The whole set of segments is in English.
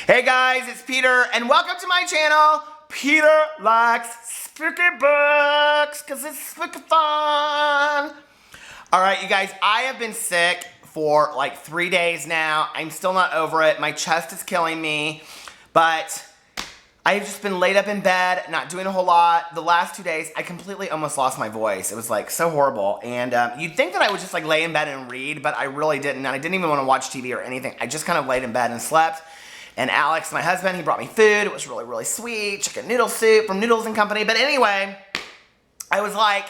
Hey guys, it's Peter, and welcome to my channel, Peter Likes Spooky Books, because it's Spookathon. Alright, you guys, I have been sick for like 3 days now. I'm still not over it. My chest is killing me, but I've just been laid up in bed, not doing a whole lot. The last 2 days, I completely almost lost my voice. It was like so horrible, and you'd think that I would just like lay in bed and read, but I really didn't, and I didn't even want to watch TV or anything. I just kind of laid in bed and slept. And Alex, my husband, he brought me food. It was really, really sweet. Chicken noodle soup from Noodles and Company. But anyway, I was like,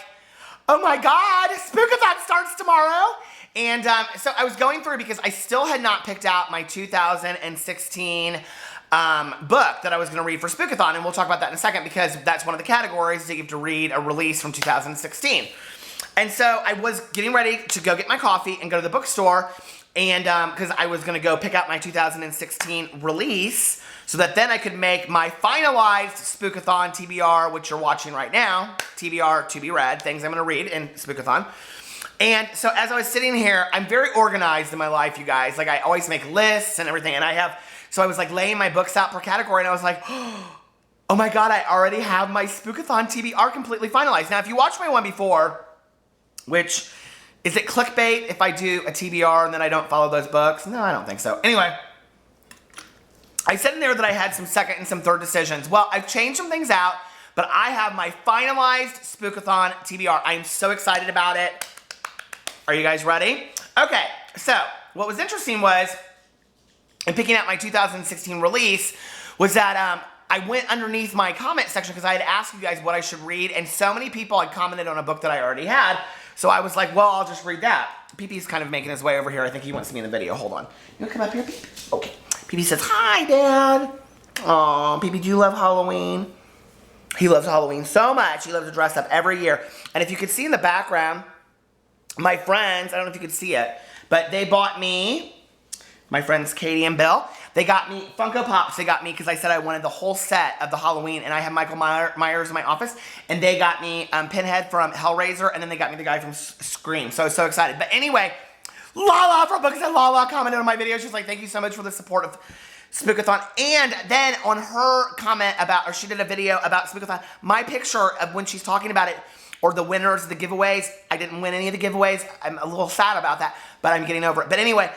oh my God, Spookathon starts tomorrow. And so I was going through because I still had not picked out my 2016 book that I was going to read for Spookathon. And we'll talk about that in a second because that's one of the categories that you have to read a release from 2016. And so I was getting ready to go get my coffee and go to the bookstore. And because I was going to go pick out my 2016 release so that then I could make my finalized Spookathon TBR, which you're watching right now, TBR, to be read, things I'm going to read in Spookathon. And so as I was sitting here, I'm very organized in my life, you guys. Like I always make lists and everything. And so I was like laying my books out per category and I was like, oh my God, I already have my Spookathon TBR completely finalized. Now, if you watched my one before, which... is it clickbait if I do a TBR and then I don't follow those books? No, I don't think so. Anyway, I said in there that I had some second and some third decisions. Well, I've changed some things out, but I have my finalized Spookathon TBR. I'm so excited about it. Are you guys ready? Okay, so what was interesting was, in picking out my 2016 release, was that I went underneath my comment section because I had asked you guys what I should read, and so many people had commented on a book that I already had. So I was like, well, I'll just read that. PP kind of making his way over here. I think he wants to be in the video. Hold on. You want to come up here, PP? Okay. PP says, hi, Dad. Aw, PP, do you love Halloween? He loves Halloween so much. He loves to dress up every year. And if you could see in the background, my friends, I don't know if you could see it, but they bought me, my friends Katie and Bill, they got me Funko Pops. They got me because I said I wanted the whole set of the Halloween, and I have Michael Myers in my office, and they got me Pinhead from Hellraiser, and then they got me the guy from Scream. So I was so excited. But anyway, Lala from Books and Lala commented on my video. She's like, thank you so much for the support of Spookathon. And then on her comment about, or she did a video about Spookathon, my picture of when she's talking about it, or the winners of the giveaways, I didn't win any of the giveaways. I'm a little sad about that, but I'm getting over it. But anyway,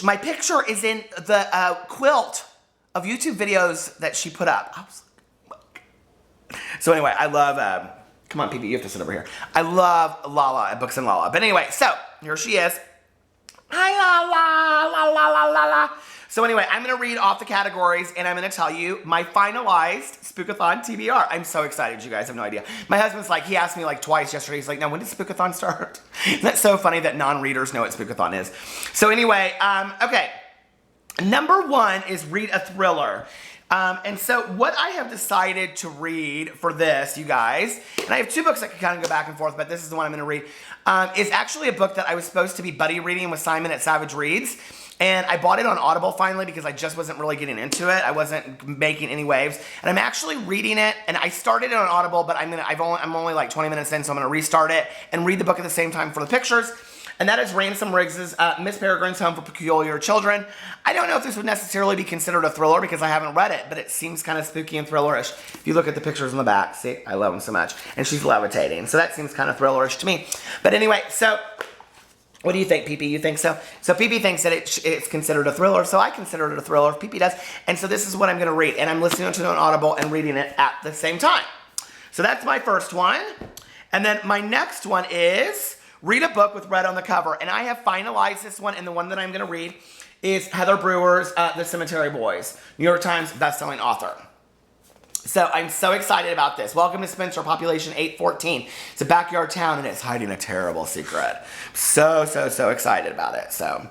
my picture is in the quilt of YouTube videos that she put up. I was like, so anyway, I love, come on, PP, you have to sit over here. I love Lala at Books and Lala. But anyway, so here she is. Hi, Lala, la, la, la, la, la. So anyway, I'm going to read off the categories, and I'm going to tell you my finalized Spookathon TBR. I'm so excited, you guys have no idea. My husband's like, he asked me like twice yesterday. He's like, now when did Spookathon start? Isn't that so funny that non-readers know what Spookathon is? So anyway, okay. Number one is read a thriller. And so what I have decided to read for this, you guys, and I have two books that can kind of go back and forth, but this is the one I'm going to read, is actually a book that I was supposed to be buddy reading with Simon at Savage Reads. And I bought it on Audible finally because I just wasn't really getting into it. I wasn't making any waves. And I'm actually reading it, and I started it on Audible, but I'm only like 20 minutes in, so I'm going to restart it and read the book at the same time for the pictures. And that is Ransom Riggs's Miss Peregrine's Home for Peculiar Children. I don't know if this would necessarily be considered a thriller because I haven't read it, but it seems kind of spooky and thrillerish. If you look at the pictures in the back, see, I love them so much. And she's levitating, so that seems kind of thrillerish to me. But anyway, so... what do you think, PP? You think so? So PP thinks that it's considered a thriller, so I consider it a thriller if PP does. And so this is what I'm going to read, and I'm listening to it on Audible and reading it at the same time. So that's my first one. And then my next one is read a book with red on the cover. And I have finalized this one, and the one that I'm going to read is Heather Brewer's The Cemetery Boys, New York Times bestselling author. So I'm so excited about this. Welcome to Spencer, population 814. It's a backyard town, and it's hiding a terrible secret. So excited about it. So,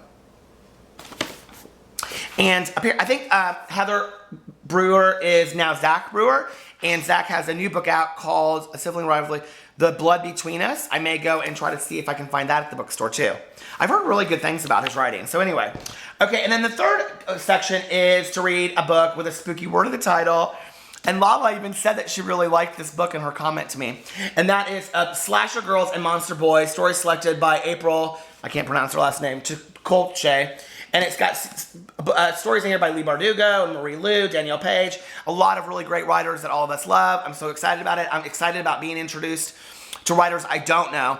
and up here, I think Heather Brewer is now Zach Brewer, and Zach has a new book out called A Sibling Rivalry, The Blood Between Us. I may go and try to see if I can find that at the bookstore too. I've heard really good things about his writing. So anyway, okay, and then the third section is to read a book with a spooky word in the title. And Lala even said that she really liked this book in her comment to me. And that is Slasher Girls and Monster Boys, story selected by April I can't pronounce her last name, Colche. And it's got stories in here by Lee Bardugo and Marie Lu, Danielle Page, a lot of really great writers that all of us love. I'm so excited about it. I'm excited about being introduced to writers I don't know.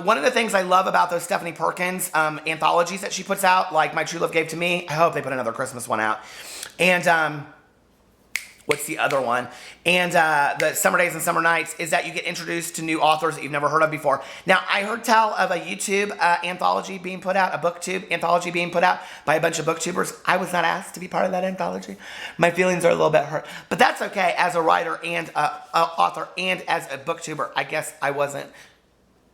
One of the things I love about those Stephanie Perkins anthologies that she puts out, like My True Love Gave to Me, I hope they put another Christmas one out. And what's the other one? And the Summer Days and Summer Nights, is that you get introduced to new authors that you've never heard of before. Now, I heard tell of a YouTube anthology being put out, a booktube anthology being put out by a bunch of booktubers. I was not asked to be part of that anthology. My feelings are a little bit hurt. But that's okay. As a writer and author and as a booktuber, I guess I wasn't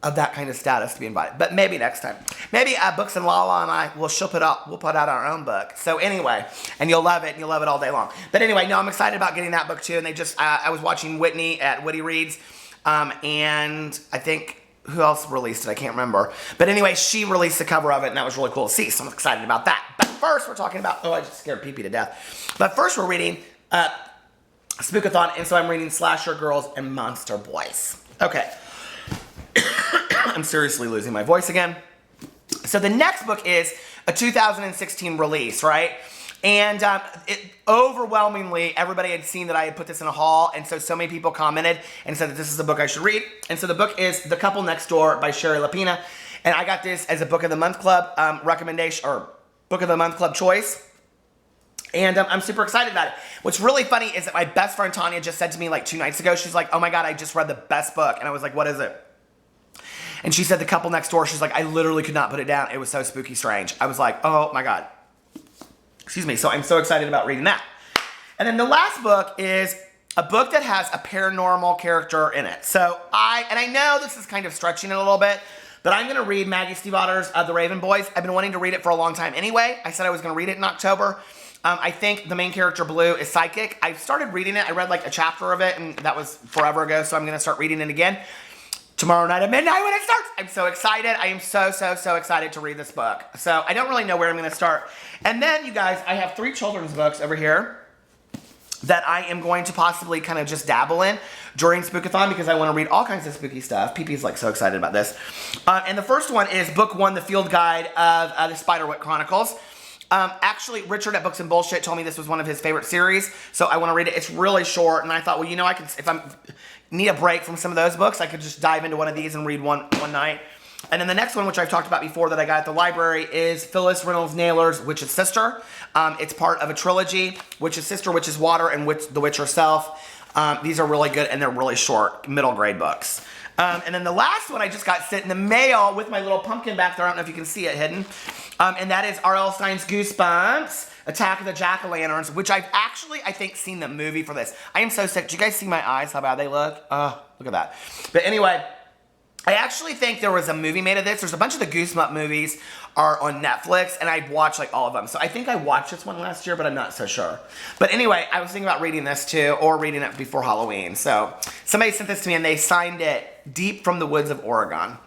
of that kind of status to be invited. But maybe next time. Maybe Books and Lala and I, we'll put out our own book. So anyway, and you'll love it, and you'll love it all day long. But anyway, no, I'm excited about getting that book too. And they just, I was watching Whitney at Witty Reads, and I think, who else released it? I can't remember. But anyway, she released the cover of it, and that was really cool to see. So I'm excited about that. But first, we're talking about, I just scared Pee-Pee to death. But first, we're reading Spookathon, and so I'm reading Slasher Girls and Monster Boys. Okay. I'm seriously losing my voice again. So the next book is a 2016 release, right? And overwhelmingly, everybody had seen that I had put this in a haul, and so many people commented and said that this is a book I should read. And so the book is The Couple Next Door by Sherry Lapina, and I got this as a Book of the Month Club recommendation, or Book of the Month Club choice. And I'm super excited about it. What's really funny is that my best friend Tanya just said to me like 2 nights ago, she's like, oh my God, I just read the best book. And I was like, what is it? And she said The Couple Next Door. She's like, I literally could not put it down. It was so spooky strange. I was like, oh my God. Excuse me. So I'm so excited about reading that. And then the last book is a book that has a paranormal character in it. So I know this is kind of stretching it a little bit, but I'm going to read Maggie Stiefvater's The Raven Boys. I've been wanting to read it for a long time anyway. I said I was going to read it in October. I think the main character, Blue, is psychic. I started reading it. I read like a chapter of it, and that was forever ago, so I'm going to start reading it again tomorrow night at midnight when it starts. I'm so excited. I am so excited to read this book. So I don't really know where I'm going to start. And then, you guys, I have 3 children's books over here that I am going to possibly kind of just dabble in during Spookathon because I want to read all kinds of spooky stuff. Pee-Pee's like so excited about this. And the first one is Book 1, The Field Guide of the Spiderwick Chronicles. Actually, Richard at Books and Bullshit told me this was one of his favorite series, so I want to read it. It's really short, and I thought, well, you know, I could, if I need a break from some of those books, I could just dive into one of these and read one night. And then the next one, which I've talked about before that I got at the library, is Phyllis Reynolds Naylor's Witch's Sister. It's part of a trilogy, Witch's Sister, Witch's Water, and The Witch Herself. These are really good, and they're really short, middle grade books. And then the last one I just got sent in the mail with my little pumpkin back there. I don't know if you can see it hidden. And that is R.L. Stein's Goosebumps, Attack of the Jack-o'-lanterns, which I've actually, I think, seen the movie for this. I am so sick. Do you guys see my eyes, how bad they look? Oh, look at that. But anyway, I actually think there was a movie made of this. There's a bunch of the Goosebumps movies are on Netflix, and I watched like all of them. So I think I watched this one last year, but I'm not so sure. But anyway, I was thinking about reading this too, or reading it before Halloween. So somebody sent this to me, and they signed it Deep from the Woods of Oregon.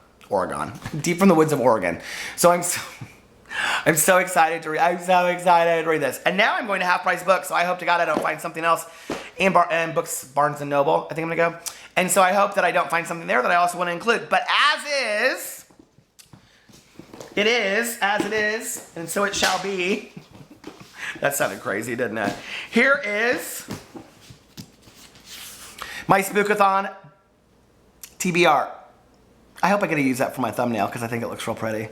Deep from the Woods of Oregon. So I'm so excited to read. I'm so excited to read this. And now I'm going to Half Price Books, so I hope to God I don't find something else in Barnes & Noble. I think I'm going to go. And so I hope that I don't find something there that I also want to include. But as is, it is as it is, and so it shall be. That sounded crazy, didn't it? Here is my Spookathon TBR. I hope I get to use that for my thumbnail because I think it looks real pretty.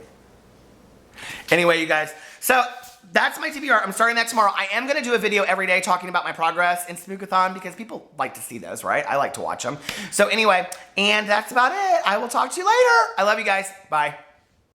Anyway, you guys, so that's my TBR. I'm starting that tomorrow. I am going to do a video every day talking about my progress in Spookathon because people like to see those, right? I like to watch them. So anyway, and that's about it. I will talk to you later. I love you guys. Bye.